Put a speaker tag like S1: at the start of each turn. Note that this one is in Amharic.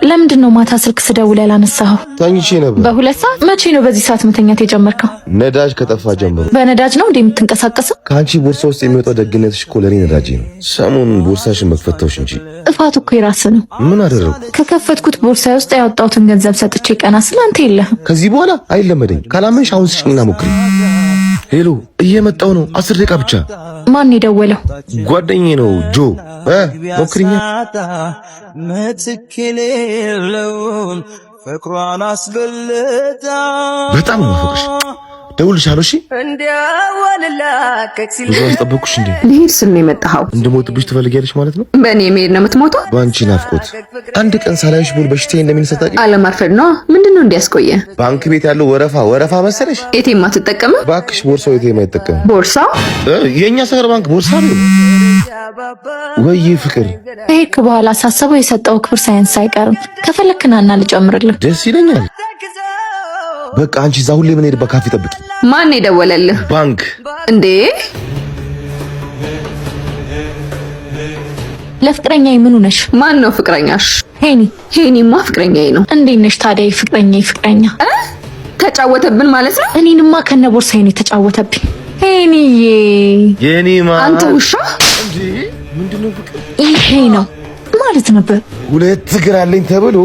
S1: ለምንድን ነው ማታ ስልክ ስደውል ያላነሳኸው?
S2: ተኝቼ ነበር።
S1: በሁለት ሰዓት? መቼ ነው በዚህ ሰዓት መተኛት የጀመርከው?
S2: ነዳጅ ከጠፋ ጀምሮ።
S1: በነዳጅ ነው እንዴ የምትንቀሳቀሰው?
S2: ከአንቺ ቦርሳ ውስጥ የሚወጣው ደግነትሽ እኮ ለኔ ነዳጅ ነው። ሰሞኑን ቦርሳሽን መክፈተውሽ እንጂ
S1: ጥፋቱ እኮ የራስህ ነው።
S2: ምን አደረኩ?
S1: ከከፈትኩት ቦርሳ ውስጥ ያወጣሁትን ገንዘብ ሰጥቼ ቀና ስለ አንተ የለህም።
S2: ከዚህ በኋላ አይለመደኝ። ካላመንሽ አሁን ስጭኝና ሞክሪ። ሄሎ፣ እየመጣው ነው። 10 ደቂቃ ብቻ።
S1: ማን የደወለው?
S2: ጓደኛዬ ነው ጆ። ሞክሪኛ። በጣም ነው ፍቅርሽ። ደውልሻለሁ። እሺ ብዙ አስጠበቅኩሽ እንዴ?
S3: ልሄድ ስል ነው የመጣኸው?
S2: እንድሞትብሽ ትፈልጊያለሽ ማለት ነው?
S3: በእኔ መሄድ ነው የምትሞተው?
S2: በአንቺ ናፍቆት አንድ ቀን ሳላይሽ ቡል በሽታዬ እንደሚነሳ ታውቂ?
S3: አለማርፈድ ነው። ምንድነው እንዲያስቆየ?
S2: ባንክ ቤት ያለው ወረፋ መሰለሽ?
S3: ኤቲኤም አትጠቀምም?
S2: እባክሽ ቦርሳው ኤቲኤም አይጠቀም።
S3: ቦርሳው
S2: የኛ ሰፈር ባንክ ቦርሳ ነው ወይ? ፍቅር
S1: ከሄድክ በኋላ ሳስበው የሰጠው ክብር ሳይንስ አይቀርም። ከፈለክናና ልጨምርልህ።
S2: ደስ ይለኛል። በቃ አንቺ እዛ ሁሌ ምን ሄድባ ካፌ ጠብቂ።
S3: ማን የደወለልህ?
S2: ባንክ
S3: እንዴ?
S1: ለፍቅረኛዬ ምኑ ነሽ?
S3: ማን ነው ፍቅረኛሽ?
S1: ሄኒማ
S3: ፍቅረኛዬ ነው።
S1: እንዴት ነሽ ታዲያ? ፍቅረኛ
S3: ተጫወተብን ማለት ነው?
S1: እኔንማ ከነ ቦርሳዬ ነው የተጫወተብኝ። ሄኒዬ
S2: የኔማ
S3: አንተ ውሻ!
S2: እንዴ ምንድነው ፍቅር?
S1: ይሄ ነው ማለት ነበር።
S2: ሁለት እግር አለኝ ተብሎ